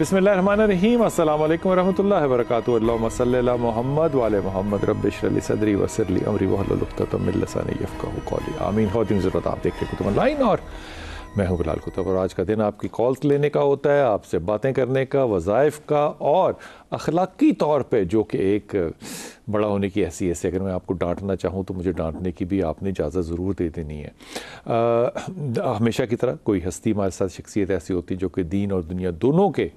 बिस्मिल्लाहिर्रहमानिर्रहीम। अस्सलामु अलैकुम वरहमतुल्लाहि वबरकातुहू। अल्लाहुम्मा सल्लि अला मुहम्मद व आले मुहम्मद। रब्बि इश्रह ली सदरी वयस्सिर ली अमरी वहलुल उक़दतम मिन लिसानी यफ़क़हू क़ौली। आमीन। ख़वातीन ज़रूरत, आप देख रहे कुतुब ऑनलाइन और मैं हूँ बिलाल कुतुब। और आज का दिन आपकी कॉल्स लेने का होता है, आपसे बातें करने का, वज़ाइफ का, और अखलाकी तौर पे जो कि एक बड़ा होने की हैसियत से अगर मैं आपको डांटना चाहूँ तो मुझे डांटने की भी आपने इजाज़त ज़रूर दे देनी है। हमेशा की तरह कोई हस्ती हमारे साथ, शख्सियत ऐसी होती है जो कि दीन और दुनिया दोनों के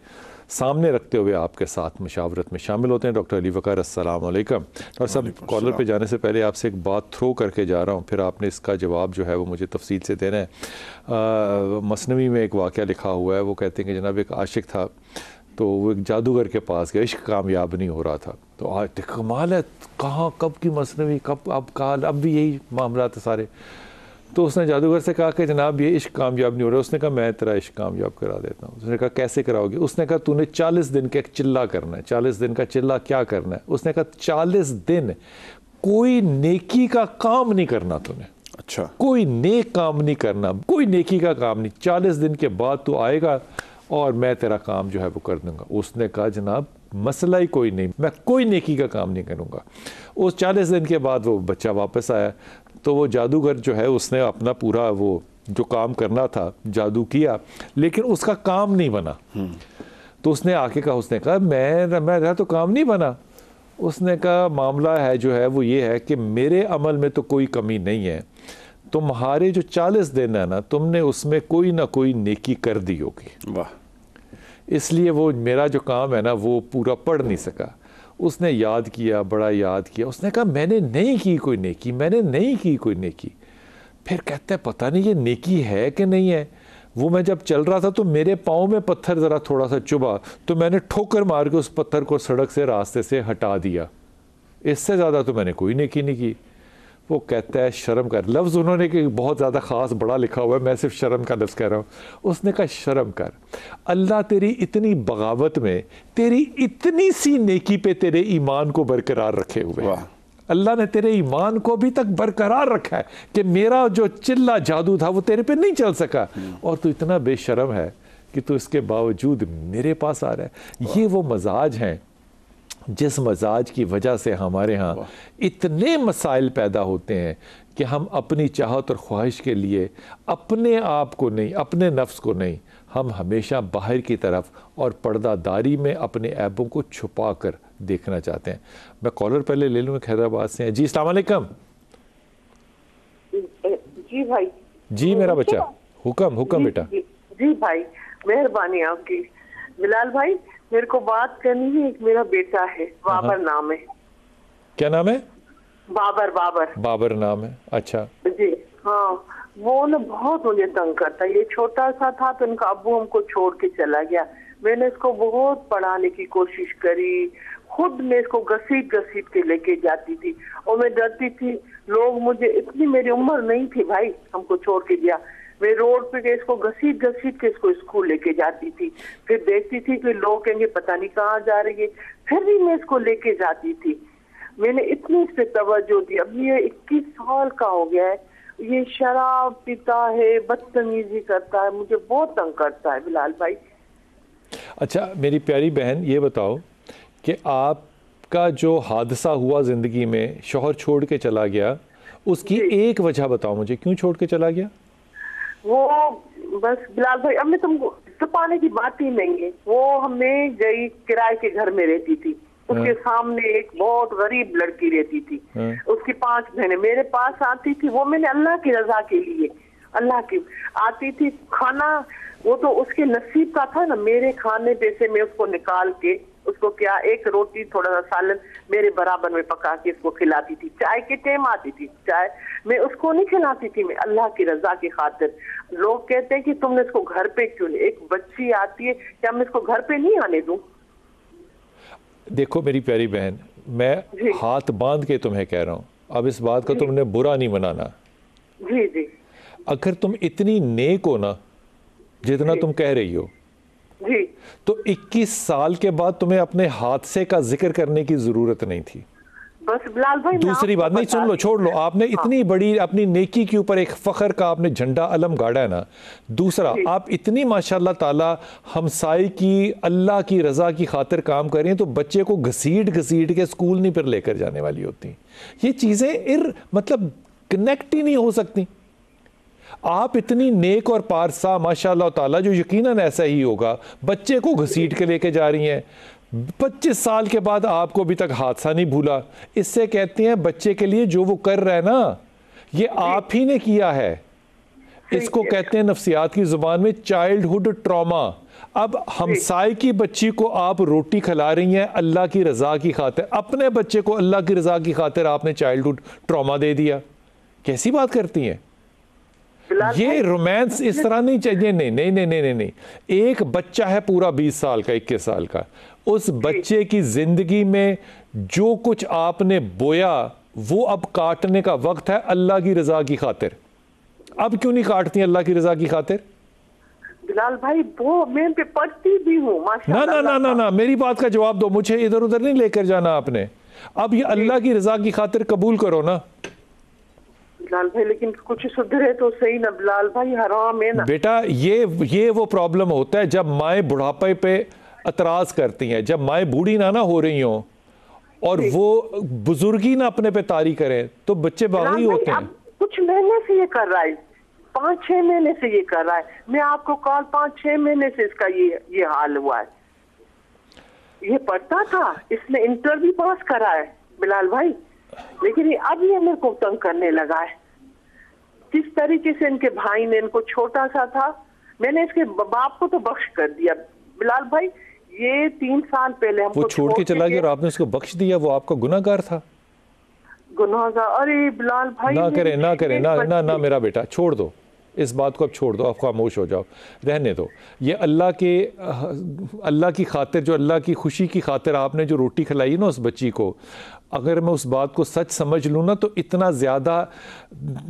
सामने रखते हुए आपके साथ मशावरत में शामिल होते हैं। डॉक्टर अली वक़ार, अस्सलाम वालेकुम। और सब कॉलर पे जाने से पहले आपसे एक बात थ्रो करके जा रहा हूँ, फिर आपने इसका जवाब जो है वो मुझे तफसील से देना है। मसनवी में एक वाक़या लिखा हुआ है, वो कहते हैं कि जनाब एक आशिक था, तो वो एक जादूगर के पास गया, इश्क कामयाब नहीं हो रहा था। तो आज कमाल है, कहाँ कब की मसनवी, कब अब काल, अब भी यही मामला था सारे। तो उसने जादूगर से कहा कि जनाब ये इश्क कामयाब नहीं हो रहा। उसने कहा मैं तेरा इश्क कामयाब करा देता हूँ। उसने कहा कैसे कराओगे? उसने कहा तूने 40 दिन का एक चिल्ला करना है। 40 दिन का चिल्ला क्या करना है? उसने कहा 40 दिन कोई नेकी का काम नहीं करना तूने। अच्छा, कोई नेक काम नहीं करना, कोई नेकी का काम नहीं। 40 दिन के बाद तू आएगा और मैं तेरा काम जो है वो कर दूंगा। उसने कहा जनाब मसला ही कोई नहीं, मैं कोई नेकी का काम नहीं करूँगा। उस 40 दिन के बाद वो बच्चा वापस आया, तो वो जादूगर जो है उसने अपना पूरा वो जो काम करना था जादू किया, लेकिन उसका काम नहीं बना। तो उसने आके कहा, उसने कहा मेरा तो काम नहीं बना। उसने कहा मामला है जो है वो ये है कि मेरे अमल में तो कोई कमी नहीं है, तुम्हारे जो 40 दिन है ना, तुमने उसमें कोई ना कोई नेकी कर दी होगी। वाह। इसलिए वो मेरा जो काम है ना वो पूरा पढ़ नहीं सका। उसने याद किया, बड़ा याद किया। उसने कहा मैंने नहीं की कोई नेकी, मैंने नहीं की कोई नेकी। फिर कहता है पता नहीं ये नेकी है कि नहीं है। वो मैं जब चल रहा था तो मेरे पाँव में पत्थर ज़रा थोड़ा सा चुभा, तो मैंने ठोकर मार के उस पत्थर को सड़क से, रास्ते से हटा दिया। इससे ज़्यादा तो मैंने कोई नेकी नहीं की। वो कहता है शर्म कर। लफ्ज़ उन्होंने कि बहुत ज़्यादा ख़ास बड़ा लिखा हुआ है, मैं सिर्फ शर्म का लफ्ज़ कह रहा हूँ। उसने कहा शर्म कर, अल्लाह तेरी इतनी बगावत में, तेरी इतनी सी नेकी पे तेरे ईमान को बरकरार रखे हुए। अल्लाह ने तेरे ईमान को अभी तक बरकरार रखा है कि मेरा जो चिल्ला जादू था वो तेरे पे नहीं चल सका, और तू इतना बेशर्म है कि तू इसके बावजूद मेरे पास आ रहा है। ये वो मजाज हैं जिस मजाज की वजह से हमारे यहाँ इतने मसाइल पैदा होते हैं कि हम अपनी चाहत और ख्वाहिश के लिए अपने आप को नहीं, अपने नफ्स को नहीं, हम हमेशा बाहर की तरफ और पर्दादारी में अपने ऐबों को छुपा कर देखना चाहते हैं। मैं कॉलर पहले ले लूँ, हैदराबाद से हैं जी। अस्सलाम वालेकुम। जी भाई। जी मेरा बच्चा, हुक्म बेटा। जी भाई, मेहरबानी आपकी। बिलाल भाई, मेरे को बात करनी है। एक मेरा बेटा है, बाबर नाम है। क्या नाम है? बाबर नाम है। अच्छा जी। हाँ, वो ना बहुत मुझे तंग करता है। ये छोटा सा था तो इनका अब्बू हमको छोड़ के चला गया। मैंने इसको बहुत पढ़ाने की कोशिश करी, खुद मैं इसको घसीट के लेके जाती थी, और मैं डरती थी लोग मुझे, इतनी मेरी उम्र नहीं थी भाई, हमको छोड़ के दिया। मैं रोड पे गए, इसको घसीट के इसको स्कूल लेके जाती थी। फिर देखती थी कि लोग कहेंगे पता नहीं कहाँ जा रही है, फिर भी मैं इसको लेके जाती थी। मैंने इतनी इस पे तवज्जो दी। अब ये 21 साल का हो गया है, ये शराब पीता है, बदतमीजी करता है, मुझे बहुत तंग करता है बिलाल भाई। अच्छा मेरी प्यारी बहन, ये बताओ कि आपका जो हादसा हुआ ज़िंदगी में, शौहर छोड़ के चला गया, उसकी एक वजह बताओ मुझे, क्यों छोड़ के चला गया? वो बस बिलाल भाई, अब मैं तुमको छुपाने की बात ही नहीं है। वो हमें गई, किराए के घर में रहती थी, उसके सामने एक बहुत गरीब लड़की रहती थी। उसकी 5 बहनें मेरे पास आती थी। वो मैंने अल्लाह की रजा के लिए, अल्लाह की आती थी। खाना वो तो उसके नसीब का था ना, मेरे खाने पे से मैं उसको निकाल के, उसको क्या एक रोटी थोड़ा सा सालन मेरे बराबर में पका के इसको खिलाती थी। चाय के टाइम आती थी, चाय मैं उसको नहीं खिलाती थी, मैं अल्लाह की रजा की खातिर। लोग कहते हैं कि तुमने इसको घर पे क्यों नहीं, एक बच्ची आती है, क्या मैं इसको घर पे नहीं आने दूं? देखो मेरी प्यारी बहन, मैं हाथ बांध के तुम्हें कह रहा हूँ, अब इस बात का तुमने बुरा नहीं मनाना। जी जी। अगर तुम इतनी नेक हो ना जितना तुम कह रही हो जी, तो 21 साल के बाद तुम्हें अपने हादसे का जिक्र करने की जरूरत नहीं थी। बस बिलाल भाई दूसरी बात नहीं, सुन लो, छोड़ लो, आपने इतनी बड़ी अपनी नेकी के ऊपर एक फखर का आपने झंडा अलम गाड़ा है ना। दूसरा, आप इतनी माशाल्लाह ताला हमसाई की अल्लाह की रजा की खातिर काम कर रही हैं, तो बच्चे को घसीट घसीट के स्कूल नहीं पर लेकर जाने वाली होती। ये चीजें मतलब कनेक्ट ही नहीं हो सकती। आप इतनी नेक और पारसा माशाल्लाह ताला, जो यकीनन ऐसा ही होगा, बच्चे को घसीट के लेके जा रही हैं। 25 साल के बाद आपको अभी तक हादसा नहीं भूला। इससे कहते हैं बच्चे के लिए जो वो कर रहा है ना, ये आप ही ने किया है। इसको कहते हैं नफ्सियात की जुबान में चाइल्डहुड ट्रॉमा। अब हमसाए की बच्ची को आप रोटी खिला रही हैं अल्लाह की रजा की खातिर, अपने बच्चे को अल्लाह की रजा की खातिर आपने चाइल्डहुड ट्रॉमा दे दिया। कैसी बात करती हैं? ये रोमांस इस तरह नहीं चाहिए। नहीं नहीं नहीं नहीं नहीं, एक बच्चा है पूरा 20 साल का, 21 साल का, उस बच्चे की जिंदगी में जो कुछ आपने बोया वो अब काटने का वक्त है अल्लाह की रजा की खातिर। अब क्यों नहीं काटती अल्लाह की रजा की खातिर? बिलाल भाई वो मैं पे पढ़ती भी हूँ ना ना ना ना ना, मेरी बात का जवाब दो, मुझे इधर उधर नहीं लेकर जाना आपने। अब ये अल्लाह की रजा की खातिर कबूल करो ना बिलाल भाई, लेकिन कुछ सुधरे तो सही ना बिलाल भाई, हराम है ना बेटा। ये वो प्रॉब्लम होता है जब माएँ बुढ़ापे पे एतराज करती हैं, जब माएँ बूढ़ी ना हो रही हों और वो बुजुर्गी ना अपने पे तारी करें, तो बच्चे बागी होते हैं। कुछ महीने से ये कर रहा है, 5-6 महीने से ये कर रहा है। मैं आपको कॉल 5-6 महीने से इसका ये हाल हुआ है। ये पढ़ता था, इसने इंटर भी पास करा है बिलाल भाई, लेकिन अब ये मेरे को तंग करने लगा है। जिस तरीके से इनके भाई ने इनको छोटा सा था, मैंने इसके बाप को तो बख्श कर दिया बिलाल भाई। ये 3 साल पहले हमको वो छोड़ के चला गया और आपने उसको बख्श दिया, वो आपका गुनाहगार था। गुनाहगार? अरे बिलाल भाई ना करें ना करें ना ना ना मेरा बेटा, छोड़ दो इस बात को, अब छोड़ दो, आप खामोश हो जाओ, रहने दो। ये अल्लाह की खातिर, जो अल्लाह की खुशी की खातिर आपने जो रोटी खिलाई ना उस बच्ची को, अगर मैं उस बात को सच समझ लूँ ना तो इतना ज़्यादा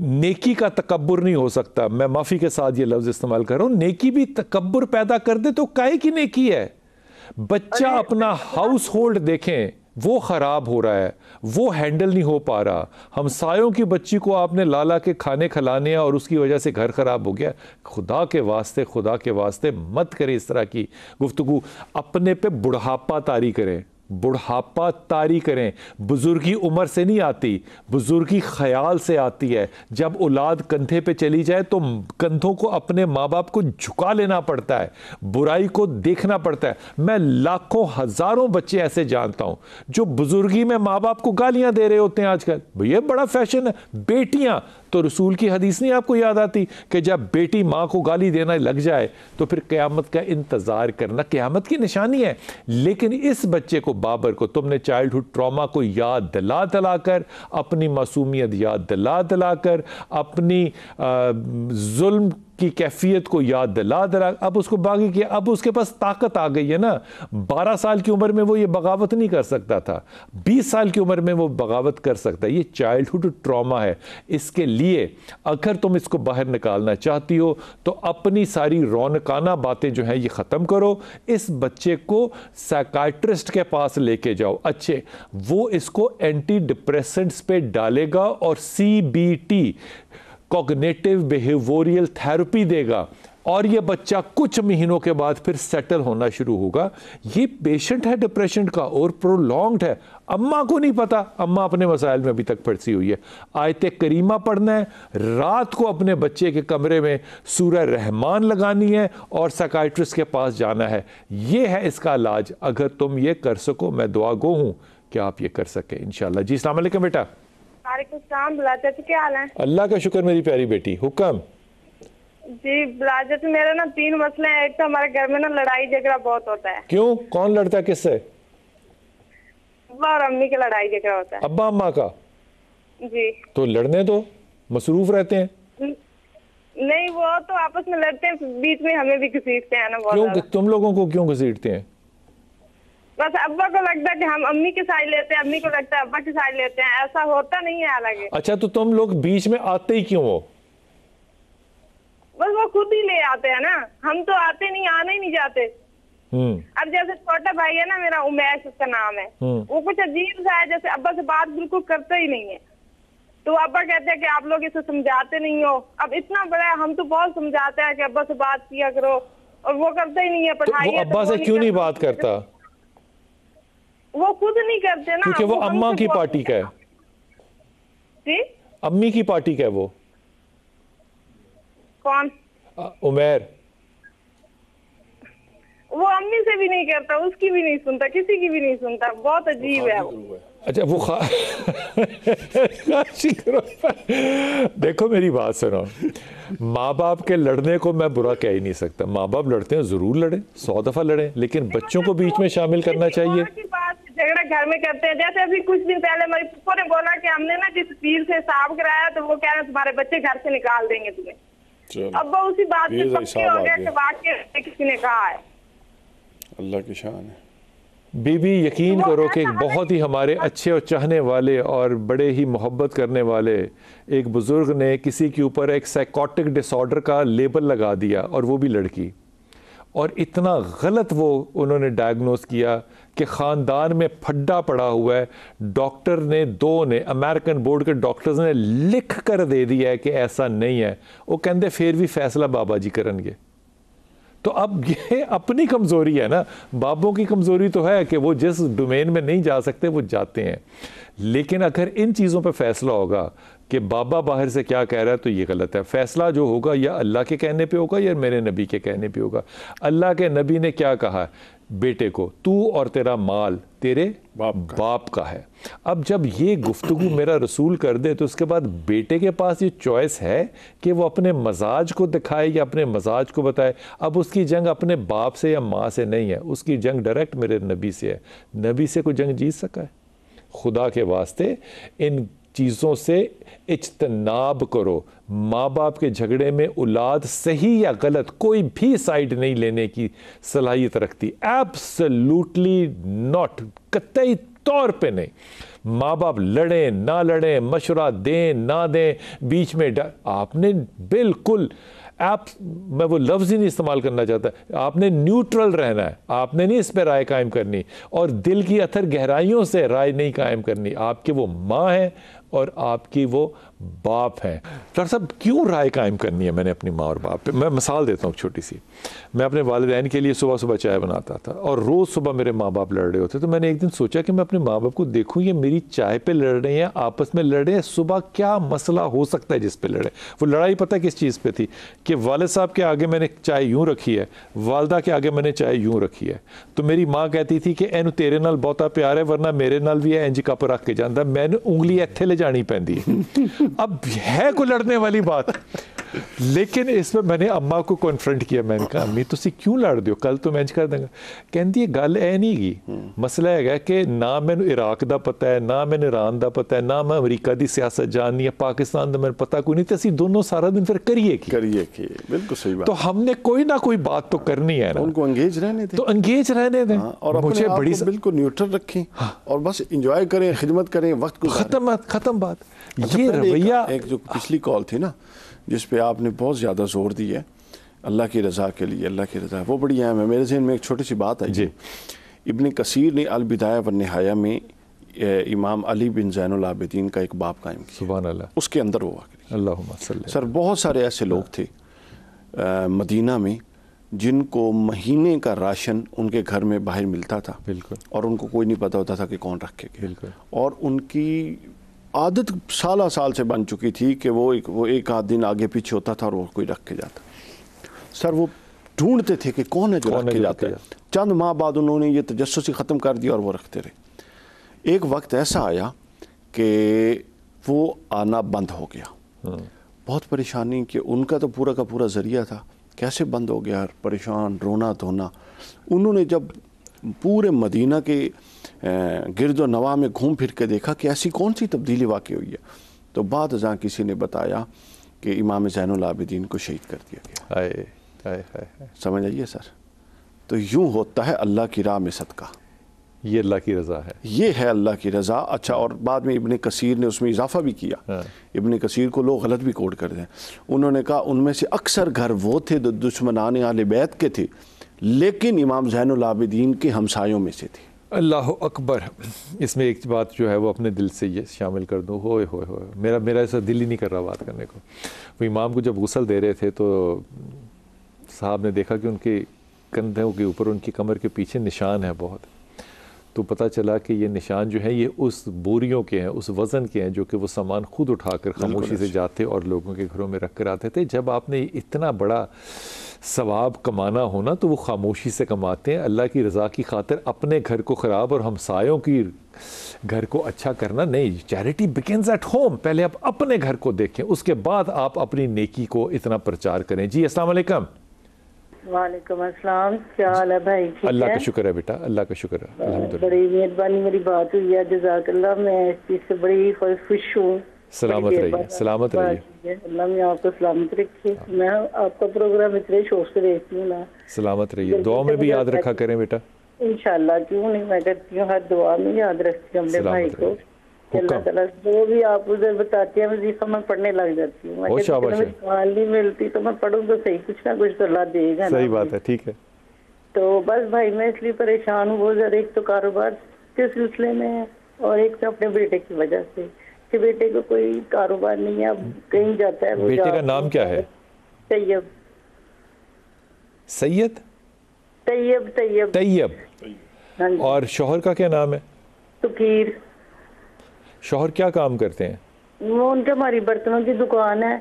नेकी का तकब्बुर नहीं हो सकता। मैं माफ़ी के साथ ये लफ्ज़ इस्तेमाल कर रहा हूँ। नेकी भी तकब्बुर पैदा कर दे तो काहे की नेकी है? बच्चा अपना हाउस होल्ड देखें, वो ख़राब हो रहा है, वो हैंडल नहीं हो पा रहा। हमसायों की बच्ची को आपने लाला के खाने खिलाने और उसकी वजह से घर ख़राब हो गया। खुदा के वास्ते मत करें इस तरह की गुफ्तगू। अपने पे बुढ़ापा तारी करें, बुढ़ापा तारी करें। बुजुर्गी उम्र से नहीं आती, बुजुर्गी ख्याल से आती है। जब औलाद कंधे पे चली जाए तो कंधों को अपने माँ बाप को झुका लेना पड़ता है, बुराई को देखना पड़ता है। मैं लाखों हजारों बच्चे ऐसे जानता हूं जो बुजुर्गी में माँ बाप को गालियां दे रहे होते हैं आजकल। भैया बड़ा फैशन है। बेटियां तो रसूल की हदीस नहीं आपको याद आती कि जब बेटी माँ को गाली देना लग जाए तो फिर क़यामत का इंतजार करना क़यामत की निशानी है। लेकिन इस बच्चे को, बाबर को, तुमने चाइल्डहुड ट्रॉमा को याद दिला कर, अपनी मासूमियत याद दिला कर, अपनी जुल्म की कैफियत को याद दिला अब उसको बागी किया। अब उसके पास ताकत आ गई है ना। 12 साल की उम्र में वो ये बगावत नहीं कर सकता था, 20 साल की उम्र में वो बगावत कर सकता है। ये चाइल्डहुड ट्रॉमा है। इसके लिए अगर तुम इसको बाहर निकालना चाहती हो तो अपनी सारी रौनकाना बातें जो हैं ये ख़त्म करो। इस बच्चे को साइकाइट्रिस्ट के पास लेके जाओ। अच्छे, वो इसको एंटी डिप्रेसेंट्स पे डालेगा और CBT कॉग्निटिव बिहेवियरल थेरेपी देगा और ये बच्चा कुछ महीनों के बाद फिर सेटल होना शुरू होगा। ये पेशेंट है डिप्रेशन का और प्रोलॉन्ग्ड है। अम्मा को नहीं पता, अम्मा अपने मसाइल में अभी तक फंसी हुई है। आयत करीमा पढ़ना है, रात को अपने बच्चे के कमरे में सूरह रहमान लगानी है और साइकाइट्रिस्ट के पास जाना है। ये है इसका इलाज। अगर तुम ये कर सको, मैं दुआ गो हूँ कि आप ये कर सके इंशाल्लाह। जी अस्सलाम वालेकुम बेटा। क्या हाल है? अल्लाह का शुक्र मेरी प्यारी बेटी, हुक्म। जी बिलाजत, मेरे ना 3 मसले हैं। एक तो हमारे घर में ना लड़ाई झगड़ा बहुत होता है। क्यों? कौन लड़ता है किससे? अब्बा और अम्मी की लड़ाई झगड़ा होता है। अब्बा अम्मा का? जी। तो लड़ने दो, मसरूफ रहते हैं। नहीं, वो तो आपस में लड़ते हैं, बीच में हमें भी घसीटते हैं ना बहुत। क्यों? तुम लोगों को क्यों घसीटते हैं? बस अब्बा को लगता है कि हम अम्मी की साइड लेते हैं, अम्मी को लगता है अब्बा की साइड लेते हैं। ऐसा होता नहीं है हालांकि। अच्छा, तो तुम लोग बीच में आते ही क्यों हो? बस वो खुद ही ले आते हैं ना, हम तो आते नहीं, आना ही नहीं चाहते। अब जैसे छोटा भाई है ना मेरा, उमेश उसका नाम है, वो कुछ अजीब सा है, जैसे अब्बा से बात बिल्कुल करता ही नहीं है। तो अब्बा कहते हैं कि आप लोग इसे समझाते नहीं हो। अब इतना बड़ा है, हम तो बहुत समझाते हैं कि अब्बा से बात किया करो, और वो करता ही नहीं है। पढ़ाई वो अब्बा से क्यों नहीं बात करता? वो खुद नहीं करते ना, क्योंकि वो अम्मा की पार्टी का है। जी, अम्मी की पार्टी का है वो। कौन? उमेर। वो अम्मी से भी नहीं करता, उसकी भी नहीं सुनता, किसी की भी नहीं सुनता, बहुत अजीब है वो। अच्छा वो देखो मेरी बात सुनो, माँ बाप के लड़ने को मैं बुरा कह ही नहीं सकता। माँ बाप लड़ते हैं, जरूर लड़े, 100 दफा लड़े, लेकिन बच्चों को बीच में शामिल करना चाहिए। झगड़ा घर में करते हैं। जैसे अभी कुछ दिन पहले हमारी पुप्पो ने बोला कि हमने ना जिस पीर से साफ कराया, तो वो कह रहे हैं तुम्हारे बच्चे घर से निकाल देंगे तुम्हें। अब वो उसी बात से पक्के हो गए कि वाकई किसी ने कहा है। अल्लाह की शान है। बीबी यकीन करो कि बहुत ही हमारे अच्छे और चाहने वाले और बड़े ही मोहब्बत करने वाले एक बुज़ुर्ग ने किसी के ऊपर एक साइकोटिक डिसऑर्डर का लेबल लगा दिया, और वो भी लड़की। और इतना गलत वो उन्होंने डायग्नोस किया कि ख़ानदान में फड्डा पड़ा हुआ है। डॉक्टर ने, 2 ने, अमेरिकन बोर्ड के डॉक्टर्स ने लिख कर दे दिया है कि ऐसा नहीं है। वो कहते फिर भी फैसला बाबा जी करेंगे। तो अब ये अपनी कमज़ोरी है ना। बाबों की कमज़ोरी तो है कि वो जिस डोमेन में नहीं जा सकते वो जाते हैं, लेकिन अगर इन चीज़ों पे फैसला होगा कि बाबा बाहर से क्या कह रहा है, तो ये गलत है। फैसला जो होगा या अल्लाह के कहने पे होगा या मेरे नबी के कहने पे होगा। अल्लाह के नबी ने क्या कहा बेटे को, तू और तेरा माल तेरे बाप का है। अब जब ये गुफ्तगू मेरा रसूल कर दे, तो उसके बाद बेटे के पास ये चॉइस है कि वो अपने मजाज को दिखाए या अपने मजाज को बताए। अब उसकी जंग अपने बाप से या माँ से नहीं है, उसकी जंग डायरेक्ट मेरे नबी से है। नबी से कोई जंग जीत सका है? खुदा के वास्ते इन चीज़ों से इज्तनाब करो। माँ बाप के झगड़े में औलाद सही या गलत कोई भी साइड नहीं लेने की सलाहियत रखती। एब्सोल्युटली नॉट, कतई तौर पे नहीं। माँ बाप लड़ें ना लड़ें, मशवरा दें ना दें, बीच में आपने बिल्कुल मैं वो लफ्ज़ ही नहीं इस्तेमाल करना चाहता, आपने न्यूट्रल रहना है। आपने नहीं इस पर राय कायम करनी, और दिल की अथर गहराइयों से राय नहीं कायम करनी। आपके वो माँ है और आपकी वो बाप है। डॉक्टर साहब क्यों राय कायम करनी है मैंने अपनी माँ और बाप पे? मैं मिसाल देता हूँ छोटी सी। मैं अपने वालिदैन के लिए सुबह सुबह चाय बनाता था, और रोज़ सुबह मेरे माँ बाप लड़ रहे होते। तो मैंने एक दिन सोचा कि मैं अपने माँ बाप को देखूँ, ये मेरी चाय पे लड़ रहे हैं, आपस में लड़ रहे हैं, सुबह क्या मसला हो सकता है जिस पे लड़े। वो लड़ाई पता किस चीज़ पे थी कि वालिद साहब के आगे मैंने चाय यूँ रखी है, वालदा के आगे मैंने चाय यूँ रखी है। तो मेरी माँ कहती थी कि एनू तेरे नाल बहुता प्यार है, वरना मेरे नाल भी है इंज कप रख के जाता, मैंने उंगली इत्थे ले जानी पैंदी है। अब है को लड़ने वाली बात, लेकिन इसमें मैंने अम्मा को कॉन्फ्रंट किया। मैंने कहा अम्मी तुसी क्यों लड़ दियो, कल तो मैंने कर देंगे। कहती है गल ऐ नहीं गी, मसला है कि ना मैंने इराक दा पता है, ना मैंने ईरान दा पता है, ना मैं अमरीका दी सियासत जाननी है, पाकिस्तान दा मैंने पता कोई नहीं, तो असी दोनों सारा दिन फिर करिए की। बिल्कुल सही बात। तो हमने कोई ना कोई बात तो करनी है ना, उनको एंगेज रहने दें, तो एंगेज रहने दें। और मुझे बड़ी बिल्कुल न्यूट्रल रखें, और बस एंजॉय करें, खिदमत करें, वक्त को खत्म बात। अच्छा, ये रवैया एक जो पिछली कॉल थी ना, जिस पे आपने बहुत ज़्यादा जोर दिया अल्लाह की रज़ा के लिए, अल्लाह की रज़ा, वो बड़ी अहम है। मेरे ज़हन में एक छोटी सी बात आई जी। इब्न कसीर ने अल बिदाया व निहाया में इमाम अली बिन ज़ैनुल आबिदीन का एक बाब कायम किया, सुभान अल्लाह, उसके अंदर वो वाक़ई अल्लाहुम्मा सल्ली। सर बहुत सारे ऐसे लोग थे मदीना में जिनको महीने का राशन उनके घर में बाहर मिलता था, बिल्कुल, और उनको कोई नहीं पता होता था कि कौन रखेगा, बिल्कुल। और उनकी आदत साल से बन चुकी थी कि वो एक आध दिन आगे पीछे होता था और वो कोई रख के जाता। सर वो ढूंढते थे कि कौन है जो रख के जाता है। चंद माह बाद उन्होंने ये तजस्सुसी ख़त्म कर दिया और वो रखते रहे। एक वक्त ऐसा आया कि वो आना बंद हो गया। बहुत परेशानी कि उनका तो पूरा का पूरा ज़रिया था, कैसे बंद हो गया, परेशान, रोना धोना। उन्होंने जब पूरे मदीना के गिरद व नवा में घूम फिर के देखा कि ऐसी कौन सी तब्दीली वाक़ई हुई है, तो बाद जहाँ किसी ने बताया कि इमाम ज़ैनुल आबिदीन को शहीद कर दिया गया। हाय समझ आइए सर। तो यूँ होता है अल्लाह की राह में सदका, ये अल्लाह की रज़ा है, ये है अल्लाह की रज़ा। अच्छा, और बाद में इब्न कसीर ने उसमें इजाफा भी किया। इब्न कसीर को लोग गलत भी कोट कर दें। उन्होंने कहा उनमें से अक्सर घर वो थे जो दुश्मनाने आले बैत के थे, لیکن امام زین العابدین کے ہمسایوں میں سے تھی۔ اللہ اکبر۔ اس میں ایک بات جو ہے وہ اپنے دل سے یہ شامل کر دوں، ہوئے ہوئے ہوئے میرا ایسا دل ہی نہیں کر رہا بات کرنے کو۔ وہ امام کو جب غسل دے رہے تھے تو صاحب نے دیکھا کہ ان کے کندھوں کے اوپر، ان کی کمر کے پیچھے نشان ہے بہت، تو پتہ چلا کہ یہ نشان جو ہے یہ اس بوریوں کے ہیں، اس وزن کے ہیں جو کہ وہ سامان خود اٹھا کر خاموشی سے جاتے اور لوگوں کے گھروں میں رکھ کر آتے تھے۔ جب آپ نے اتنا بڑا ثواب کمانا ہونا تو وہ خاموشی سے کماتے ہیں، اللہ کی رضا کی خاطر اپنے گھر کو خراب اور ہمسایوں کی گھر کو اچھا کرنا نہیں۔ چیریٹی بگنز ایٹ ہوم، پہلے آپ اپنے گھر کو دیکھیں، اس کے بعد آپ اپنی نیکی کو اتنا پرچار کریں۔ جی السلام علیکم۔ وعلیکم السلام، کیا حال ہے بھائی؟ اللہ کا شکر ہے بیٹا، اللہ کا شکر ہے، الحمدللہ۔ بڑی مہربانی، میری بات ہوئی ہے، جزاک اللہ۔ میں اس چیز سے بڑی خوش ہوں۔ سلامت رہیے، سلامت رہیے، اللہ میں آپ کو سلامت رکھے۔ میں آپ کا پروگرام اتنے شوق سے دیکھتی ہوں نا۔ سلامت رہیے، دعا میں بھی یاد رکھا کریں بیٹا۔ انشاءاللہ، کیوں نہیں، میں کرتی ہوں، ہر دعا میں یاد رکھتی ہوں اپنے بھائی کو۔ اللہ تعالیٰ جو بھی آپ ادھر بتاتے ہیں وظیفہ میں پڑھنے لگ جاتی ہوں۔ مجھے سوال نہیں ملتی تو میں پڑھوں تو صحیح، کچھ نہ کچھ تو اللہ دے گا۔ صحیح بات ہے، ٹھیک ہے۔ تو بس بھائی میں اس لیے پریشان ہوں، وہ ذرا ایک تو کاروبار کے سلسلے میں ہے اور ایک تو اپنے بیٹے کی وجہ سے کہ بیٹے کو کوئی کاروبار نہیں ہے، اب کہیں جاتا ہے۔ بیٹے کا نام کیا ہے؟ طیب۔ سید؟ طیب۔ طیب طیب۔ اور شوہر کا کیا نام ہے؟ سکیر۔ شوہر کیا کام کرتے ہیں؟ وہ ان کے ہماری برتنوں کی دکان ہے،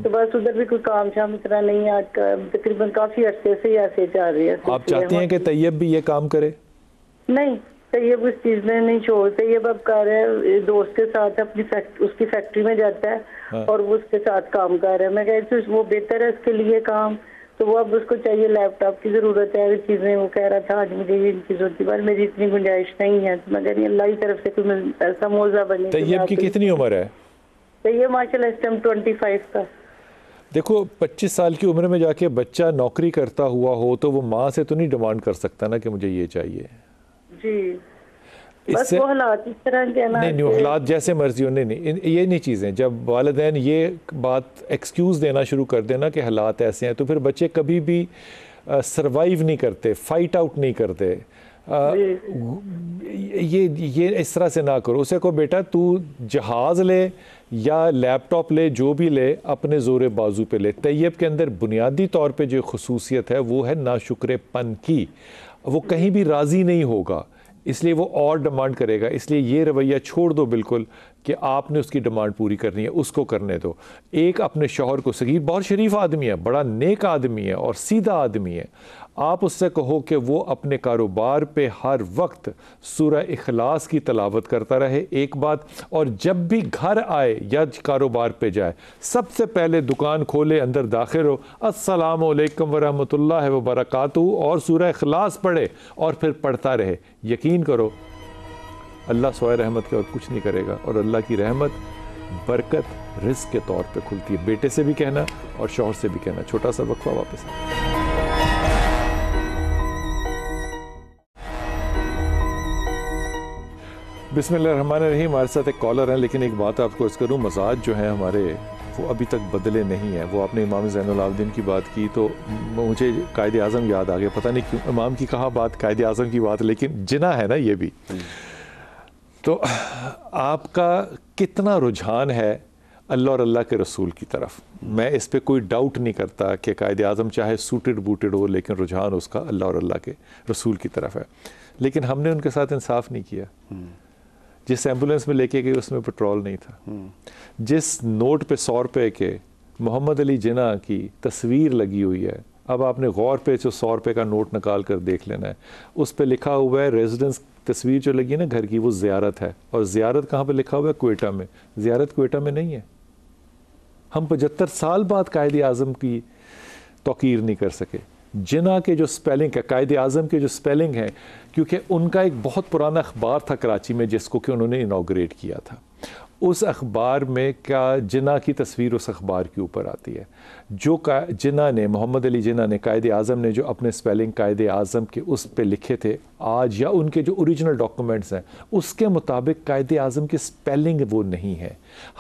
تو بس ادھر بھی کوئی کام شام اتنا نہیں ہے آج کا، تقریباً کافی عرصے سے ایسے چل رہی ہے۔ آپ چاہتی ہیں کہ طیب بھی یہ کام کرے؟ نہیں، طیب اس چیز میں نہیں چھوڑ، طیب اب کر رہا ہے دوست کے ساتھ اپنی اس کی فیکٹری میں جاتا ہے اور وہ اس کے ساتھ کام کر رہا ہے۔ میں کہتی ہوں وہ بہتر ہے اس کے لیے کام، تو وہ اب اس کو چاہیے، لیپ ٹاپ کی ضرورت ہے، چیزیں وہ کہہ رہا تھا آج مجھے یہ چیزوں کی بات، میری اتنی گنجائش نہیں ہے، تو میں کہہ رہی ہوں اللہ کی طرف سے کوئی ایسا موضوع بنے۔ طیب کی کتنی عمر ہے؟ طیب ماشاءاللہ اس ٹائم 25 کا۔ دیکھو 25 سال کی عمر میں جا کے بچہ نوکری کرتا ہوا ہو تو وہ ماں سے تو نہیں ڈیمانڈ کر سکتا نا کہ مجھے یہ چاہیے۔ جی بس وہ حالات اس طرح کے نا، نہیں حالات جیسے مرضی ہو، نہیں یہ نہیں چیزیں، جب والدین یہ بات ایکسکیوز دینا شروع کر دینا کہ حالات ایسے ہیں تو پھر بچے کبھی بھی سروائیو نہیں کرتے، فائٹ آؤٹ نہیں کرتے۔ یہ اس طرح سے نہ کرو، اسے کہو بیٹا تو جہاز لے یا لیپ ٹاپ لے، جو بھی لے اپنے زور بازو پہ لے۔ طیب کے اندر بنیادی طور پہ جو خصوصیت ہے وہ ہے ناشکر پن کی، وہ کہیں بھی راضی نہیں ہوگا، اس لیے وہ اور ڈیمانڈ کرے گا۔ اس لیے یہ رویہ چھوڑ دو بالکل کہ آپ نے اس کی ڈیمانڈ پوری کرنی ہے، اس کو کرنے دو۔ ایک اپنے شوہر کو، صغیر بہت شریف آدمی ہے، بڑا نیک آدمی ہے اور سیدھا آدمی ہے، آپ اس سے کہو کہ وہ اپنے کاروبار پہ ہر وقت سورہ اخلاص کی تلاوت کرتا رہے، ایک بات، اور جب بھی گھر آئے یا کاروبار پہ جائے سب سے پہلے دکان کھولے، اندر داخل ہو، السلام علیکم ورحمۃ اللہ وبرکاتہ اور سورہ اخلاص پڑھے اور پھر پڑھتا رہے۔ یقین کرو اللہ سوائے رحمت کے اور کچھ نہیں کرے گا، اور اللہ کی رحمت برکت رزق کے طور پہ کھلتی ہے۔ بیٹے سے بھی کہنا اور شوہر سے بھی کہنا۔ چھوٹا سا وقفہ، واپس بسم اللہ الرحمن الرحیم۔ ہمارے ساتھ ایک کالر ہیں، لیکن ایک بات آپ کو عرض کروں، مزاج جو ہیں ہمارے وہ ابھی تک بدلے نہیں ہیں۔ وہ آپ نے امام زین العابدین کی بات کی تو مجھے قائد اعظم یاد آ گیا، پتہ نہیں کیوں امام کی کہاں بات، قائد اعظم کی بات، لیکن جنا ہے نا یہ بھی۔ تو آپ کا کتنا رجحان ہے اللہ اور اللہ کے رسول کی طرف؟ میں اس پہ کوئی ڈاؤٹ نہیں کرتا کہ قائد اعظم چاہے سوٹڈ بوٹڈ ہو، لیکن رجحان اس کا اللہ اور اللہ کے رسول کی طرف ہے۔ لیکن ہم نے ان کے ساتھ انصاف نہیں کیا۔ جس ایمبولینس میں لے کے گئی اس میں پیٹرول نہیں تھا، جس نوٹ پہ 100 روپے کے محمد علی جناح کی تصویر لگی ہوئی ہے، اب آپ نے غور پہ جو 100 روپے کا نوٹ نکال کر دیکھ لینا ہے، اس پہ لکھا ہوا ہے ریزیڈنس، تصویر جو لگی ہے نا گھر کی، وہ زیارت ہے، اور زیارت کہاں پہ لکھا ہوا ہے؟ کوئٹہ میں۔ زیارت کوئٹہ میں نہیں ہے۔ ہم 75 سال بعد قائد اعظم کی توقیر نہیں کر سکے۔ جناح کے جو سپیلنگ ہے، قائد اعظم کے جو سپیلنگ ہے، کیونکہ ان کا ایک بہت پرانا اخبار تھا کراچی میں جس کو کہ انہوں نے انوگریٹ کیا تھا، اس اخبار میں کیا جناح کی تصویر اس اخبار کے اوپر آتی ہے، جو جناح نے، محمد علی جناح نے، قائد اعظم نے جو اپنے سپیلنگ قائد اعظم کے اس پہ لکھے تھے آج، یا ان کے جو اوریجنل ڈاکومنٹس ہیں اس کے مطابق قائد اعظم کی سپیلنگ وہ نہیں ہے۔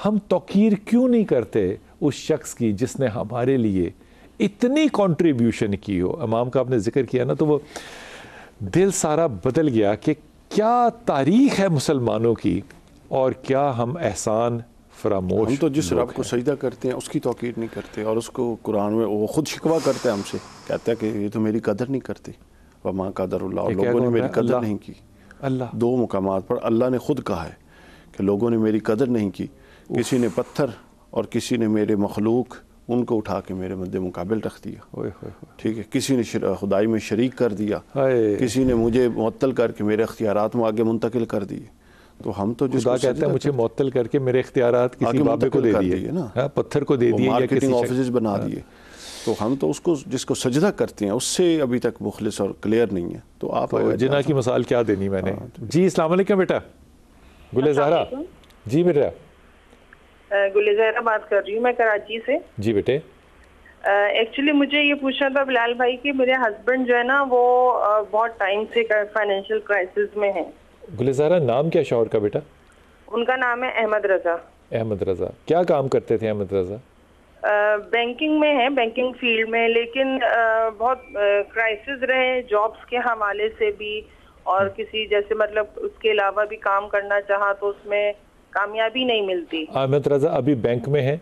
ہم توقیر کیوں نہیں کرتے اس شخص کی جس نے ہمارے لیے इतनी कंट्रीब्यूशन की हो, इमाम का आपने जिक्र किया ना, तो वो दिल सारा बदल गया कि क्या तारीख है मुसलमानों की और क्या हम एहसान फरामोश। हम तो जिस रब को सजदा करते हैं उसकी तौकीर नहीं करते, और उसको कुरान में वो खुद शिकवा करते हैं हमसे, कहता है कि ये तो मेरी कदर नहीं करते, वमा कदरुल्लाह, और लोगों ने मेरी कदर नहीं की। अल्लाह 2 मुकामात पर अल्लाह ने खुद कहा है कि लोगों ने मेरी कदर नहीं की, किसी ने पत्थर और किसी ने मेरे मखलूक उनको उठा के मेरे मद्दे मुकाबिल रख दिया, ठीक है, किसी ने खुदाई में शरीक कर दिया, किसी ने मुझे मुअत्तल करके मेरे इख्तियारात में आगे मुंतकिल कर दिए। तो हम तो जिसको कहते हैं मुझे मुअत्तल करके मेरे इख्तियारात किसी बाबे को दे दिए ना, पत्थर को दे दिए, मार्केटिंग ऑफिस बना दिए। तो हम तो उसको जिसको सजदा करते हैं उससे अभी तक मुखलिस और क्लियर नहीं है। तो आप जिना की मिसाल क्या देनी मैंने। जी अस्सलाम वालेकुम बेटा। गुले ज़हरा जी बेटा। गुले ज़हरा बात कर रही हूँ मैं कराची से। जी बेटे। एक्चुअली मुझे ये पूछना था बिलाल भाई कि मेरे हस्बैंड जो है ना वो बहुत टाइम से फाइनेंशियल क्राइसिस में है। गुले ज़हरा नाम क्या शौहर का बेटा? उनका नाम है अहमद रजा। अहमद रजा, क्या काम करते थे अहमद रजा? बैंकिंग में है, बैंकिंग फील्ड में, लेकिन बहुत क्राइसिस रहे जॉब्स के हवाले से भी, और किसी जैसे मतलब उसके अलावा भी काम करना चाहा तो उसमें कामयाबी नहीं मिलती। अहमद रजा अभी बैंक में है?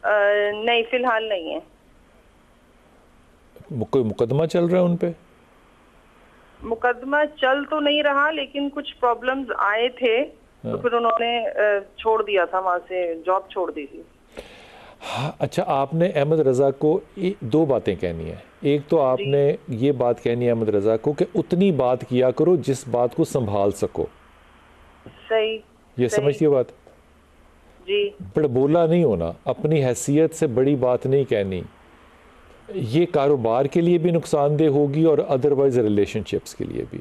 नहीं फिलहाल नहीं है। कोई मुकदमा चल रहा है उन पे? मुकदमा चल तो नहीं रहा, लेकिन कुछ प्रॉब्लम्स आए थे तो फिर उन्होंने छोड़ दिया था, वहां से जॉब छोड़ दी थी। हाँ, अच्छा आपने अहमद रजा को 2 बातें कहनी है। एक तो आपने ये बात कहनी है अहमद रजा को कि उतनी बात किया करो जिस बात को संभाल सको। सही, ये समझती हो बात? जी। बड़बोला नहीं होना, अपनी हैसियत से बड़ी बात नहीं कहनी। ये कारोबार के लिए भी नुकसानदेह होगी और अदरवाइज रिलेशनशिप्स के लिए भी।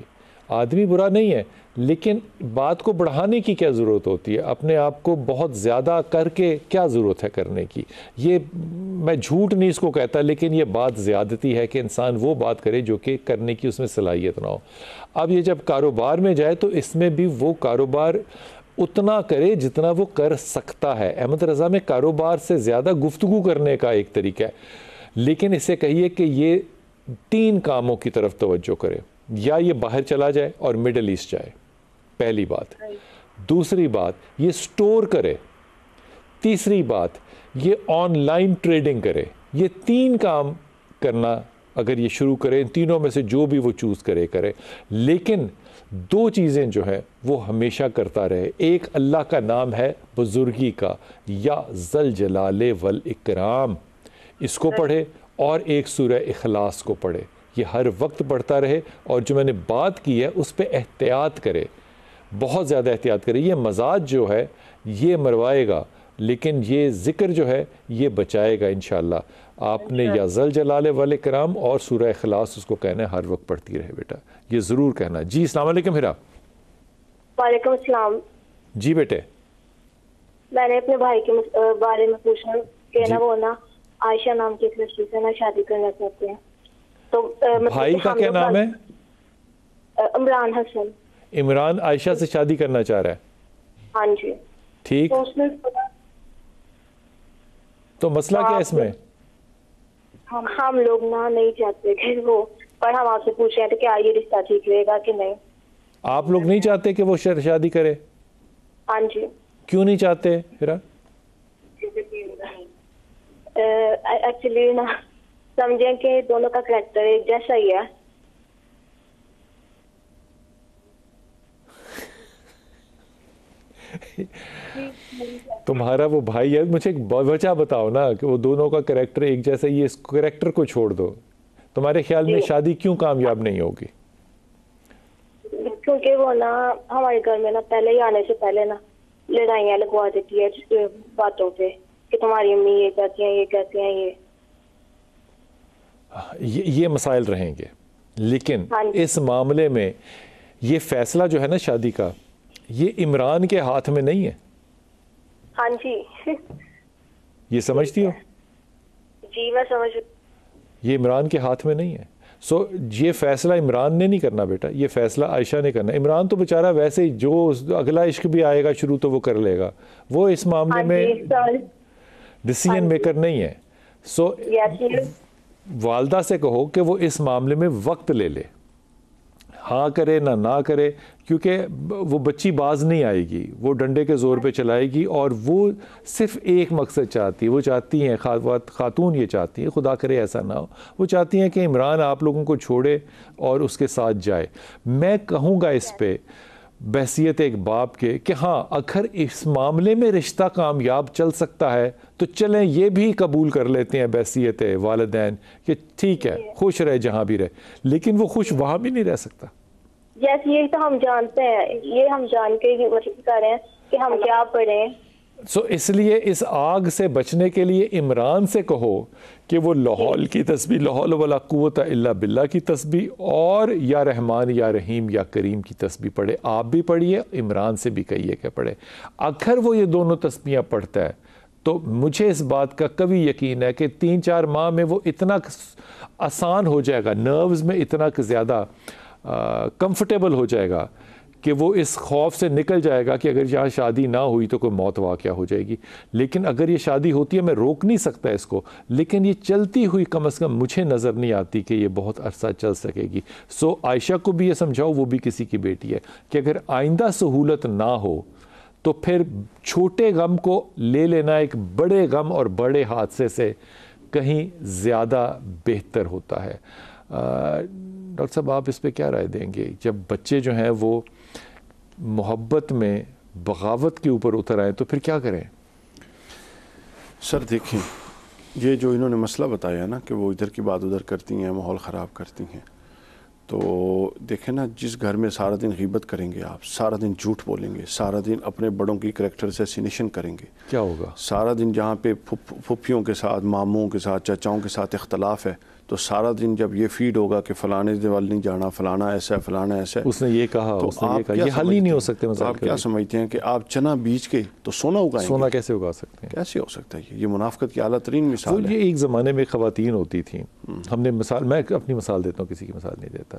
आदमी बुरा नहीं है, लेकिन बात को बढ़ाने की क्या ज़रूरत होती है? अपने आप को बहुत ज़्यादा करके क्या ज़रूरत है करने की? ये मैं झूठ नहीं इसको कहता, लेकिन ये बात ज़्यादती है कि इंसान वो बात करे जो कि करने की उसमें सलाहियत ना हो। अब ये जब कारोबार में जाए तो इसमें भी वो कारोबार उतना करे जितना वो कर सकता है। अहमद रज़ा में कारोबार से ज़्यादा गुफ्तगू करने का एक तरीका है, लेकिन इसे कहिए कि ये 3 कामों की तरफ तवज्जो करे। या ये बाहर चला जाए और मिडल ईस्ट जाए, पहली बात। दूसरी बात ये स्टोर करे। तीसरी बात ये ऑनलाइन ट्रेडिंग करे। ये 3 काम करना अगर ये शुरू करे, इन तीनों में से जो भी वो चूज़ करे। लेकिन 2 चीज़ें जो है वो हमेशा करता रहे। एक अल्लाह का नाम है बुजुर्गी का, या ज़ल जलाले वल इकराम, इसको पढ़े, और एक सूरह इखलास को पढ़े। ये हर वक्त पढ़ता रहे, और जो मैंने बात की है उस पर एहतियात करे, बहुत ज़्यादा एहतियात करे। ये मजाज जो है ये मरवाएगा, लेकिन ये ज़िक्र जो है ये बचाएगा इंशाअल्लाह। आपने या ज़ल जलाले वाले कराम और सूरह इखलास उसको कहना है, हर वक्त पढ़ती रहे बेटा, ये ज़रूर कहना। जी अस्सलाम वालेकुम हिरा। वालेकुम अस्सलाम। जी बेटे। मैंने अपने भाई के बारे में पूछना कि ना वो ना आयशा नाम की एक लड़की से ना शादी करना चाहते हैं। तो भाई का क्या नाम है? इमरान हसन। इमरान आयशा से शादी करना चाह रहा है? हाँ जी। ठीक। तो मसला क्या है इसमें? हम लोग ना नहीं चाहते कि वो, पर हम आपसे पूछ रहे थे कि ये रिश्ता ठीक रहेगा कि नहीं। आप लोग नहीं चाहते कि वो शादी करे? हाँ जी। क्यों नहीं चाहते हिरा? एक्चुअली ना समझे कि दोनों का कैरेक्टर एक जैसा ही है। तुम्हारा वो भाई है, मुझे एक वजह बताओ ना कि वो दोनों का कैरेक्टर एक जैसा, ये इस कैरेक्टर को छोड़ दो। तुम्हारे ख्याल में शादी क्यों कामयाब नहीं होगी? क्योंकि वो ना हमारे घर में ना पहले ही आने से पहले ना लड़ाइयाँ लगवा देती है बातों पे कि तुम्हारी अम्मी ये कहती हैं, ये कहती हैं। ये मसाइल रहेंगे, लेकिन इस मामले में ये फैसला जो है ना शादी का, ये इमरान के हाथ में नहीं है। हाँ जी। ये समझती हो? जी मैं समझ। ये इमरान के हाथ में नहीं है। सो ये फैसला इमरान ने नहीं करना बेटा, ये फैसला आयशा ने करना। इमरान तो बेचारा वैसे ही जो अगला इश्क भी आएगा शुरू तो वो कर लेगा, वो इस मामले में डिसीजन मेकर नहीं है। سو والدہ سے کہو کہ وہ اس معاملے میں وقت لے لے, ہاں کرے نہ کرے, کیونکہ وہ بچی باز نہیں آئے گی, وہ ڈنڈے کے زور پہ چلائے گی, اور وہ صرف ایک مقصد چاہتی ہے, وہ چاہتی ہیں خاتون یہ چاہتی ہیں, خدا کرے ایسا نہ ہو, وہ چاہتی ہیں کہ عمران آپ لوگوں کو چھوڑے اور اس کے ساتھ جائے. میں کہوں گا اس پہ بحثیت ایک باپ کے کہ ہاں اگر اس معاملے میں رشتہ کامیاب چل سکتا ہے تو چلیں یہ بھی قبول کر لیتے ہیں بحثیت والدین کہ ٹھیک ہے خوش رہے جہاں بھی رہے, لیکن وہ خوش وہاں بھی نہیں رہ سکتا. یس یہ تو ہم جانتے ہیں, یہ ہم جان کے کر رہے ہیں کہ ہم کیا پڑھیں. سو اس لیے اس آگ سے بچنے کے لیے عمران سے کہو کہ وہ لاحول کی تسبیح, لاحول ولا قوت الا باللہ کی تسبیح, اور یا رحمان یا رحیم یا کریم کی تسبیح پڑھے. آپ بھی پڑھیے, عمران سے بھی کہیے کہ پڑھے. اگر وہ یہ دونوں تسبیحاں پڑھتا ہے تو مجھے اس بات کا کبھی یقین ہے کہ 3-4 ماہ میں وہ اتنا آسان ہو جائے گا, نروز میں اتنا زیادہ کمفرٹیبل ہو جائے گا کہ وہ اس خوف سے نکل جائے گا کہ اگر یہاں شادی نہ ہوئی تو کوئی موت واقعہ ہو جائے گی. لیکن اگر یہ شادی ہوتی ہے, میں روک نہیں سکتا اس کو, لیکن یہ چلتی ہوئی کم از کم مجھے نظر نہیں آتی کہ یہ بہت عرصہ چل سکے گی. سو عائشہ کو بھی یہ سمجھاؤ, وہ بھی کسی کی بیٹی ہے, کہ اگر آئندہ سہولت نہ ہو تو پھر چھوٹے غم کو لے لینا ایک بڑے غم اور بڑے حادثے سے کہیں زیادہ بہتر ہوتا ہے. ڈاکٹر صاحب آپ اس پہ کیا رائے دیں گے جب بچے جو ہیں وہ محبت میں بغاوت کے اوپر اتر آئیں تو پھر کیا کریں؟ سر دیکھیں, یہ جو انہوں نے مسئلہ بتایا نا کہ وہ ادھر کی بات ادھر کرتی ہیں, ماحول خراب کرتی ہیں, تو دیکھیں نا جس گھر میں سارا دن غیبت کریں گے آپ, سارا دن جھوٹ بولیں گے, سارا دن اپنے بڑوں کی کریکٹر سے سینیشن کریں گے, کیا ہوگا؟ سارا دن جہاں پہ پھپھیوں کے ساتھ, ماموں کے ساتھ, چچاؤں کے ساتھ اختلاف ہے, تو سارا دن جب یہ فیڈ ہوگا کہ فلانے دیوال نہیں جانا, فلانا ایسا ہے, فلانا ایسا ہے, اس نے یہ کہا, اس نے یہ کہا, یہ حل ہی نہیں ہو سکتے. آپ کیا سمجھتے ہیں کہ آپ چنا بیج کے تو سونا اگائیں گے؟ سونا کیسے اگا سکتے ہیں؟ کیسے ہو سکتا ہے؟ یہ منافقت کی اعلیٰ ترین مثال ہے. یہ ایک زمانے میں خواتین ہوتی تھیں, ہم نے مثال, میں اپنی مثال دیتا ہوں, کسی کی مثال نہیں دیتا.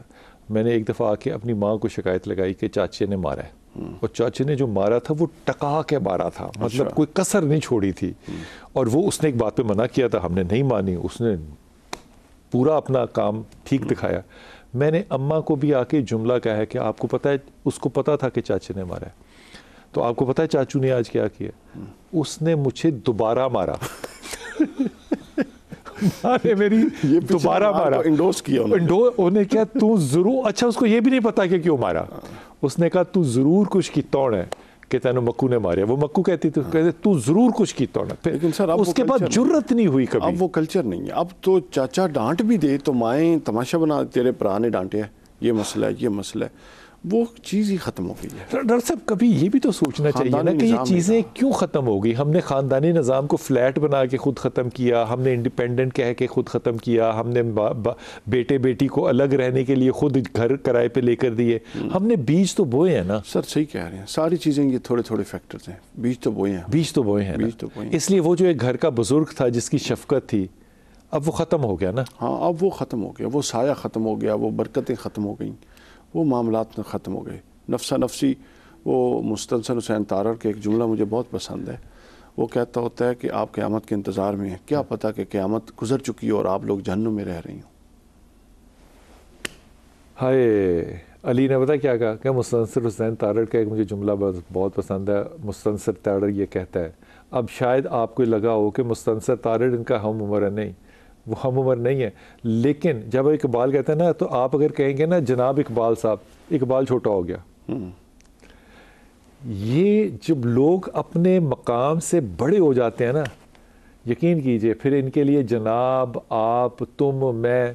میں نے ایک دفعہ آ کے اپنی ماں کو شکایت لگائی کہ چاچے نے مارا ہے, اور چاچے نے جو مارا تھا وہ ٹکا کے مارا تھا, مطلب کوئی کسر نہیں چھوڑی تھی, اور وہ اس نے ایک بات پہ منع کیا تھا, ہم نے نہیں مانی, اس نے پورا اپنا کام ٹھیک دکھایا. میں نے اماں کو بھی آ کے جملہ کہا ہے کہ آپ کو پتہ ہے, اس کو پتا تھا کہ چاچے نے مارا ہے, تو آپ کو پتہ ہے چاچو نے آج کیا کیا؟ اس نے مجھے دوبارہ مارا. میری دوبارہ مارا, انڈوس کیا انہیں کیا تو ضرور, اچھا اس کو یہ بھی نہیں پتا کہ کیوں مارا, اس نے کہا تو ضرور کچھ کی توڑ ہے کہ تینوں مکو نے ماریا. وہ مکو کہتی تھی, کہتے تو ضرور کچھ کی توڑ. لیکن سر اس کے بعد جرت نہیں ہوئی کبھی. اب وہ کلچر نہیں ہے. اب تو چاچا ڈانٹ بھی دے تو مائیں تماشا بنا, تیرے پرا نے ڈانٹے ہے, یہ مسئلہ ہے, یہ مسئلہ ہے, وہ چیز ہی ختم ہو گئی ہے. ڈاکٹر صاحب کبھی یہ بھی تو سوچنا چاہیے نا کہ یہ چیزیں کیوں ختم ہو گئی. ہم نے خاندانی نظام کو فلیٹ بنا کے خود ختم کیا, ہم نے انڈیپینڈنٹ کہہ کے خود ختم کیا, ہم نے بیٹے بیٹی کو الگ رہنے کے لیے خود گھر کرائے پہ لے کر دیے. ہم نے بیج تو بوئے ہیں نا سر, صحیح کہہ رہے ہیں, ساری چیزیں یہ تھوڑے تھوڑے فیکٹرز ہیں, بیج تو بوئے ہیں, بیج تو بوئے ہیں. اس لیے وہ جو ایک گھر کا بزرگ تھا جس کی شفقت تھی, اب وہ ختم ہو گیا نا. ہاں اب وہ ختم ہو گیا, وہ سایہ ختم ہو گیا, وہ برکتیں ختم ہو گئیں, وہ معاملات ختم ہو گئے. نفسہ نفسی. وہ مستنصر حسین تارڑ کے ایک جملہ مجھے بہت پسند ہے, وہ کہتا ہوتا ہے کہ آپ قیامت کے انتظار میں ہیں, کیا پتہ کہ قیامت گزر چکی اور آپ لوگ جہنم میں رہ رہی ہوں. ہائے, علی نے پتہ کیا کہا کہ مستنصر حسین تارڑ کا ایک مجھے جملہ بہت پسند ہے. مستنصر تارڑ یہ کہتا ہے, اب شاید آپ کو لگا ہو کہ مستنصر تارڑ ان کا ہم عمر ہے, نہیں, وہ ہم عمر نہیں ہے, لیکن جب اقبال کہتے ہیں نا, تو آپ اگر کہیں گے نا جناب اقبال صاحب, اقبال چھوٹا ہو گیا. یہ جب لوگ اپنے مقام سے بڑے ہو جاتے ہیں نا, یقین کیجئے پھر ان کے لیے جناب, آپ, تم, میں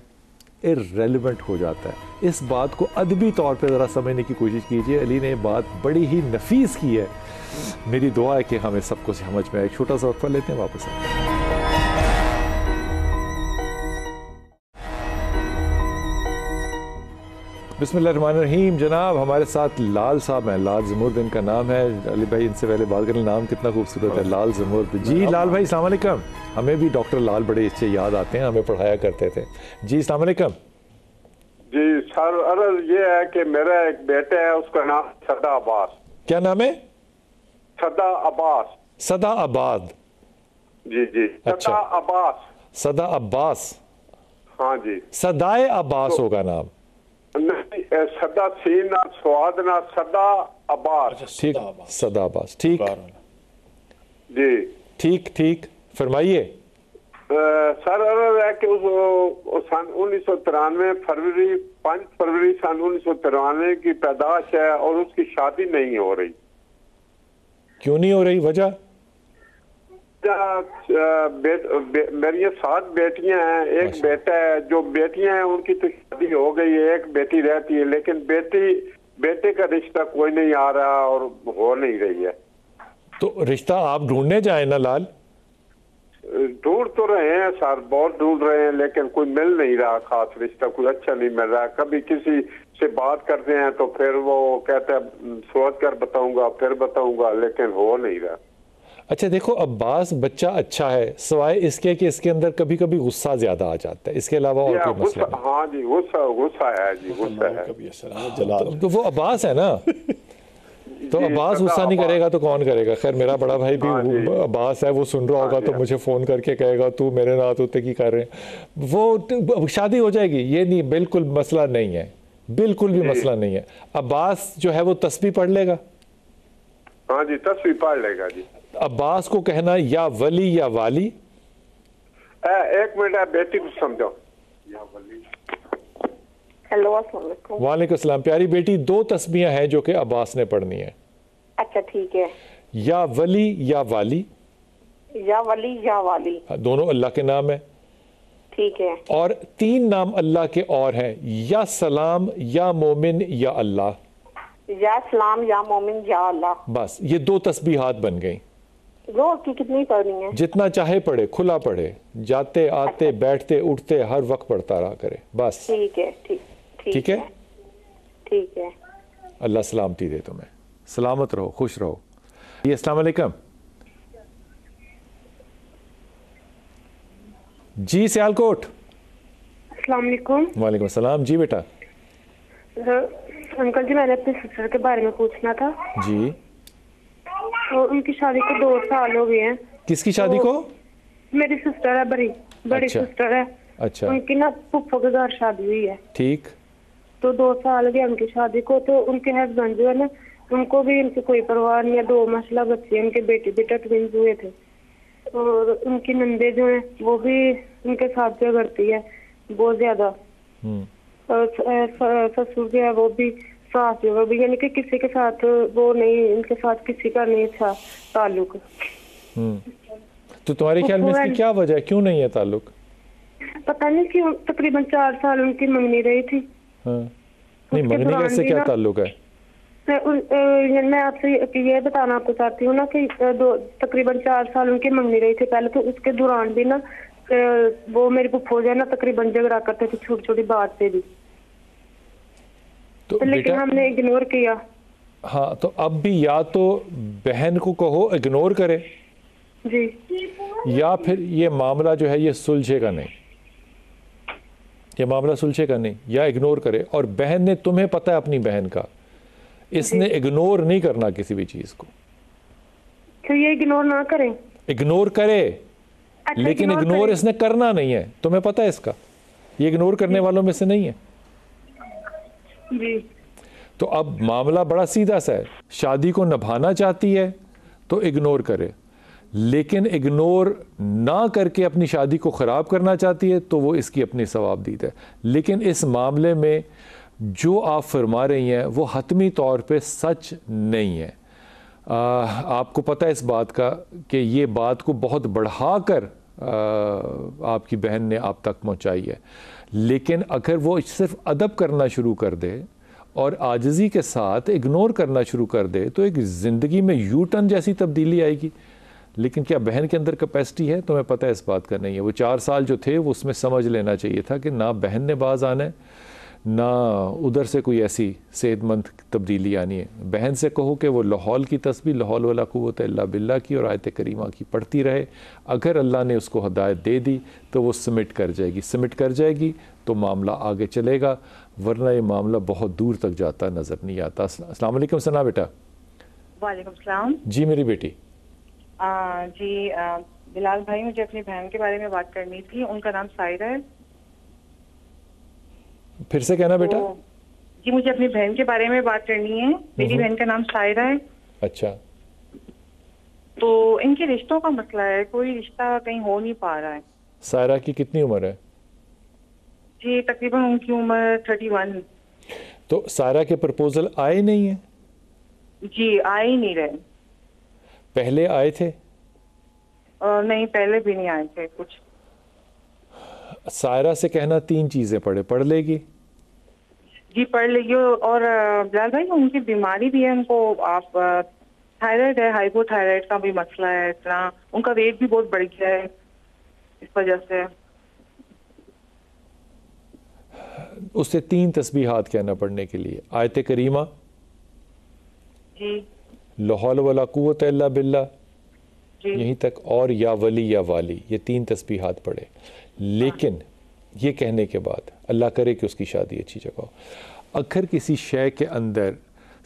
irrelevant ہو جاتا ہے. اس بات کو ادبی طور پہ ذرا سمجھنے کی کوشش کیجئے. علی نے یہ بات بڑی ہی نفیس کی ہے. میری دعا ہے کہ ہمیں سب کو سمجھ میں آئے. ایک چھوٹا سا وقفہ لیتے ہیں, واپس آتے ہیں. بسم اللہ الرحمن الرحیم. جناب ہمارے ساتھ لال صاحب ہیں, لال زمرد ان کا نام ہے. علی بھائی ان سے پہلے بات کریں, نام کتنا خوبصورت ہے, لال زمرد. جی لال بھائی السلام علیکم. ہمیں بھی ڈاکٹر لال بڑے اچھے یاد آتے ہیں, ہمیں پڑھایا کرتے تھے. جی السلام علیکم. جی سر, عرض یہ ہے کہ میرا ایک بیٹا ہے, اس کا نام صدا عباس. کیا نام ہے؟ صدا عباس. صدا آباد. جی جی, صدا عباس. सदा अब्बास, हाँ जी, सदाए अब्बास होगा नाम। नहीं, सदा सीन ना स्वाद ना सदा अब्बास। ठीक, सदा अब्बास, ठीक जी, ठीक ठीक, फरमाइए। सर अर्ज है कि उस सन 1993 फरवरी 5 फरवरी सन 1993 की पैदाश है और उसकी शादी नहीं हो रही। क्यों नहीं हो रही, वजह? मेरी 7 बेटियां हैं, एक बेटा है। जो बेटियां हैं उनकी तो शादी हो गई है, एक बेटी रहती है, लेकिन बेटे का रिश्ता कोई नहीं आ रहा और हो नहीं रही है। तो रिश्ता आप ढूंढने जाए ना लाल। ढूंढ तो रहे हैं सर, बहुत ढूंढ रहे हैं, लेकिन कोई मिल नहीं रहा खास रिश्ता, कोई अच्छा नहीं मिल रहा। कभी किसी से बात करते हैं तो फिर वो कहता है सोच कर बताऊंगा, फिर बताऊंगा, लेकिन हो नहीं रहा। अच्छा देखो, अब्बास बच्चा अच्छा है, सिवाय इसके कि इसके अंदर कभी कभी गुस्सा ज्यादा आ जाता है, इसके अलावा और कोई मसला नहीं। हाँ जी, गुस्सा है जी, गुस्सा है। तो वो अब्बास है ना, तो अब्बास गुस्सा नहीं करेगा तो कौन करेगा। खैर मेरा बड़ा भाई भी अब्बास है, वो सुन रहा होगा तो मुझे फोन करके कहेगा तू मेरे नात होते की कर रहे हैं। वो शादी हो जाएगी, ये नहीं, बिल्कुल मसला नहीं है, बिल्कुल भी मसला नहीं है। अब्बास जो है वो तस्बीह पढ़ लेगा। हाँ जी, तस्बीह पढ़ लेगा जी। अब्बास को कहना या वली या वाली। एक मिनट है, बेटी को समझो। हेलो, अस्सलाम वालेकुम। वालेकुम अस्सलाम। प्यारी बेटी, 2 तस्बीहां हैं जो कि अब्बास ने पढ़नी है। अच्छा ठीक है। या वली या वाली। या वली या वाली, दोनों अल्लाह के नाम है। ठीक है। और 3 नाम अल्लाह के और हैं, या सलाम या मोमिन या अल्लाह। या सलाम या मोमिन या अल्लाह। बस ये 2 तस्बीहात बन गई। रोज की कितनी पढ़नी है? जितना चाहे पढ़े, खुला पढ़े, जाते आते बैठते उठते हर वक्त पढ़ता रहा करे, बस। ठीक है, ठीक है, ठीक है। अल्लाह सलामती दे तुम्हें, सलामत रहो, खुश रहो। जी अस्सलाम वालेकुम। जी सियालकोट। अस्सलाम वालेकुम। वालेकुम सलाम। जी बेटा। अंकल जी, मैंने अपने सिस्टर के बारे में पूछना था। जी। तो उनकी शादी को 2 साल हो गए हैं। किसकी शादी को? मेरी सिस्टर है, बड़ी अच्छा। सिस्टर है। अच्छा। उनकी ना फुफ्फो के घर शादी हुई है। ठीक। तो 2 साल हो गए उनकी शादी को। तो उनके हस्बैंड जो है ना, उनको भी इनसे कोई परवाह नहीं है। 2 माशाल्लाह बच्चे, उनके बेटे बेटा ट्विंस हुए थे। और उनकी नंदे जो है वो भी उनके साथ झगड़ती है बहुत ज्यादा। ससुर जो है वो भी, सास जो है भी, यानी कि किसी के साथ वो नहीं, इनके साथ किसी का नहीं अच्छा ताल्लुक। तो तुम्हारे ख्याल में इसकी क्या वजह है, क्यों नहीं है ताल्लुक? पता नहीं क्यों। तकरीबन 4 साल उनकी मंगनी रही थी। नहीं, मंगनी का इससे क्या ताल्लुक है? मैं आपसे ये बताना आपको चाहती हूँ ना कि तकरीबन 4 साल उनकी मंगनी रही थी पहले। तो उसके दौरान भी ना वो मेरी फुफ्फो जो है ना तकरीबन झगड़ा करते थे छोटी छोटी बात पे भी। तो लेकिन हमने इग्नोर किया। हाँ, तो अब भी या तो बहन को कहो इग्नोर करे जी, या फिर ये मामला जो है ये सुलझेगा नहीं, ये मामला सुलझेगा नहीं, या इग्नोर करे। और बहन ने, तुम्हें पता है अपनी बहन का, इसने इग्नोर नहीं करना किसी भी चीज को। तो ये इग्नोर ना करें? इग्नोर करे, अच्छा, लेकिन इग्नोर इसने करना नहीं है, तुम्हें पता है इसका, ये इग्नोर करने वालों में से नहीं है जी। तो अब मामला बड़ा सीधा सा है, शादी को निभाना चाहती है तो इग्नोर करे, लेकिन इग्नोर ना करके अपनी शादी को ख़राब करना चाहती है तो वो इसकी अपनी सवाबदीद है। लेकिन इस मामले में जो आप फरमा रही हैं वो हतमी तौर पे सच नहीं है। आपको पता है इस बात का कि ये बात को बहुत बढ़ाकर आपकी बहन ने आप तक पहुंचाई है, लेकिन अगर वो सिर्फ अदब करना शुरू कर दे और आजिज़ी के साथ इग्नोर करना शुरू कर दे तो एक ज़िंदगी में यू टर्न जैसी तब्दीली आएगी। लेकिन क्या बहन के अंदर कैपेसिटी है? तुम्हें पता है इस बात का नहीं है। वो 4 साल जो थे वो उसमें समझ लेना चाहिए था कि ना बहन ने बाज आना है, ना उधर से कोई ऐसी सेहतमंद तब्दीली आनी है। बहन से कहो कि वो लाहौल की तस्बीह, लाहौल वाला कुव्वत इल्ला बिल्ला की और आयत करीमा की पढ़ती रहे। अगर अल्लाह ने उसको हिदायत दे दी तो वो सबमिट कर जाएगी, सबमिट कर जाएगी तो मामला आगे चलेगा, वरना ये मामला बहुत दूर तक जाता नज़र नहीं आता। अस्सलाम वालेकुम सना बेटा। वालेकुम सलाम। जी मेरी बेटी। जी بلال بھائی مجھے اپنی بہن کے بارے میں بات کرنی تھی. ان کا نام سائرہ ہے. پھر سے کہنا بیٹا. جی مجھے اپنی بہن کے بارے میں بات کرنی ہے. میری بہن کا نام سائرہ ہے. اچھا. تو ان کے رشتوں کا مسئلہ ہے, کوئی رشتہ کہیں ہو نہیں پا رہا ہے. سائرہ کی کتنی عمر ہے؟ جی تقریباً ان کی عمر 31. تو سائرہ کے پرپوزل آئے نہیں ہیں؟ جی آئے ہی نہیں رہے. پہلے آئے تھے؟ نہیں پہلے بھی نہیں آئے تھے کچھ. سائرہ سے کہنا 3 چیزیں پڑھ لے گی. جی پڑھ لے گی. اور بلال بھائی ان کی بیماری بھی ہے, ان کو آپ تھائرائڈ ہے, ہائپو تھائرائڈ کا بھی مسئلہ ہے. اس طرح ان کا ویٹ بھی بہت بڑھ گیا ہے اس وجہ سے. اس سے 3 تسبیحات کہنا پڑھنے کے لیے. آیت کریمہ, جی لا حول ولا قوت الا باللہ, جی یہیں تک, اور یا ولی یا والی, یہ 3 تسبیحات پڑھے. لیکن یہ کہنے کے بعد اللہ کرے کہ اس کی شادی اچھی جگہ ہو. اگر کسی شے کے اندر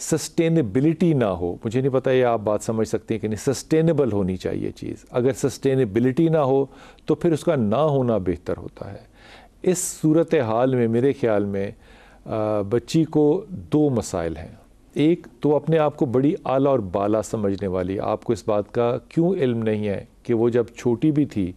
سسٹینیبلٹی نہ ہو, مجھے نہیں پتہ یہ آپ بات سمجھ سکتے ہیں کہ نہیں, سسٹینیبل ہونی چاہیے چیز. اگر سسٹینیبلٹی نہ ہو تو پھر اس کا نہ ہونا بہتر ہوتا ہے. اس صورتحال میں میرے خیال میں بچی کو 2 مسائل ہیں. ایک تو اپنے آپ کو بڑی اعلیٰ اور بالا سمجھنے والی. آپ کو اس بات کا کیوں علم نہیں ہے کہ وہ جب چھوٹی بھی تھی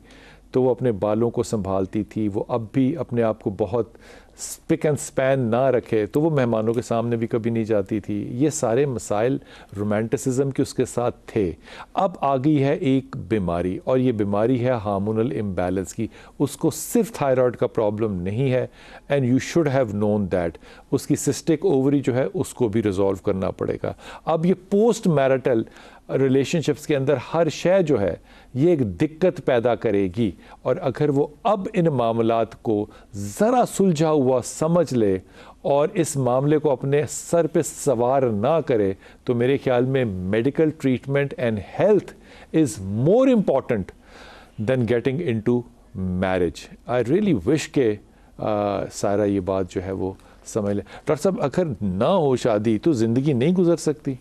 تو وہ اپنے بالوں کو سنبھالتی تھی, وہ اب بھی اپنے آپ کو بہت سپک اینڈ سپین نہ رکھے تو وہ مہمانوں کے سامنے بھی کبھی نہیں جاتی تھی. یہ سارے مسائل رومانٹسزم کے اس کے ساتھ تھے. اب آ گئی ہے ایک بیماری, اور یہ بیماری ہے ہارمونل امبیلنس کی. اس کو صرف تھائرائڈ کا پرابلم نہیں ہے, and you should have known that. اس کی سسٹک اووری جو ہے اس کو بھی ریزالو کرنا پڑے گا. اب یہ پوسٹ میرٹل ریلیشن شپس کے اندر ہر شے جو ہے یہ ایک دقت پیدا کرے گی, اور اگر وہ اب ان معاملات کو ذرا سلجھا ہوا سمجھ لے اور اس معاملے کو اپنے سر پہ سوار نہ کرے تو میرے خیال میں medical treatment and health is more important than getting into marriage. I really wish کہ سارا یہ بات جو ہے وہ سمجھ لے. ڈاکٹر صاحب اگر نہ ہو شادی تو زندگی نہیں گزر سکتی.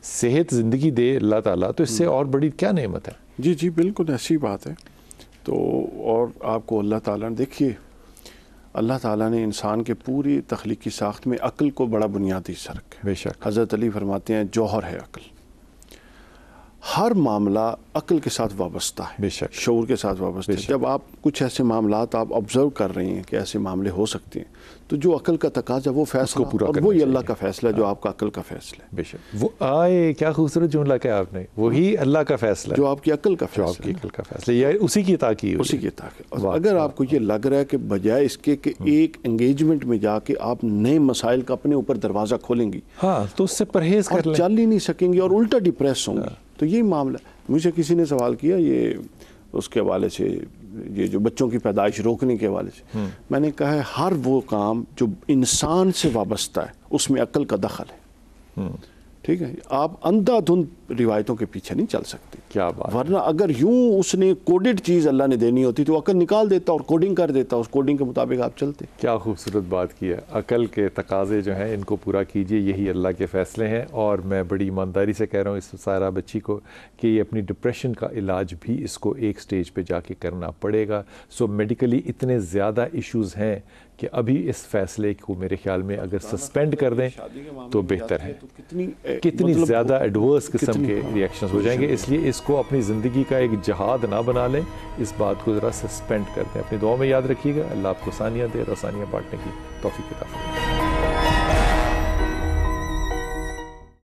صحت زندگی دے اللہ تعالیٰ تو اس سے اور بڑی کیا نعمت ہے. جی جی بالکل ایسی بات ہے. تو اور آپ کو اللہ تعالیٰ نے, دیکھیے اللہ تعالیٰ نے انسان کے پوری تخلیقی ساخت میں عقل کو بڑا بنیادی حصہ رکھا. بے شک. حضرت علی فرماتے ہیں جوہر ہے عقل. ہر معاملہ عقل کے ساتھ وابستہ ہے, بے شک, شعور کے ساتھ وابستہ ہے. جب آپ کچھ ایسے معاملات آپ آبزرو کر رہے ہیں کہ ایسے معاملے ہو سکتے ہیں تو جو عقل کا تقاضا وہ فیصلہ, اور وہی اللہ کا فیصلہ جو آپ کا عقل کا فیصلہ ہے. بے شک. وہ آئے کیا خوبصورت جملہ کہا آپ نے, وہی اللہ کا فیصلہ جو آپ کی عقل کا فیصلہ, جو آپ کی عقل کا فیصلہ, یہ اسی کی عطا کی, اسی کی عطا کی. اگر آپ کو یہ لگ رہا ہے کہ بجائے اس کے کہ ایک انگیجمنٹ میں جا کے آپ نئے مسائل کا اپنے اوپر دروازہ کھولیں گی, ہاں تو اس سے پرہیز کر لیں, چل ہی نہیں سکیں گی اور الٹا ڈپریس ہوں گے. تو یہی معاملہ. مجھے کسی نے سوال کیا یہ اس کے حوالے سے, یہ جو بچوں کی پیدائش روکنے کے حوالے سے, میں نے کہا ہے ہر وہ کام جو انسان سے وابستہ ہے اس میں عقل کا دخل ہے. ٹھیک ہے, آپ اندھا دھند روایتوں کے پیچھے نہیں چل سکتے. کیا بات. ورنہ اگر یوں اس نے کوڈڈ چیز اللہ نے دینی ہوتی تو عقل نکال دیتا اور کوڈنگ کر دیتا, اس کوڈنگ کے مطابق آپ چلتے. کیا خوبصورت بات کی ہے. عقل کے تقاضے جو ہیں ان کو پورا کیجئے, یہی اللہ کے فیصلے ہیں. اور میں بڑی ایمانداری سے کہہ رہا ہوں اس سارا بچی کو کہ یہ اپنی ڈپریشن کا علاج بھی اس کو ایک سٹیج پہ جا کے کرنا پڑے گا. سو میڈیکلی اتنے زیادہ ایشوز ہیں کہ ابھی اس فیصلے کو میرے خیال میں اگر سسپینڈ کر دیں تو بہتر ہے. کتنی زیادہ ایڈورس قسم کے ریئیکشنز ہو جائیں گے. اس لیے اس کو اپنی زندگی کا ایک جہاد نہ بنا لیں, اس بات کو ذرا سسپینڈ کر دیں. اپنی دعا میں یاد رکھیے گا. اللہ آپ کو آسانیاں دے اور آسانیاں بانٹنے کی توفیق عطا فرمائے.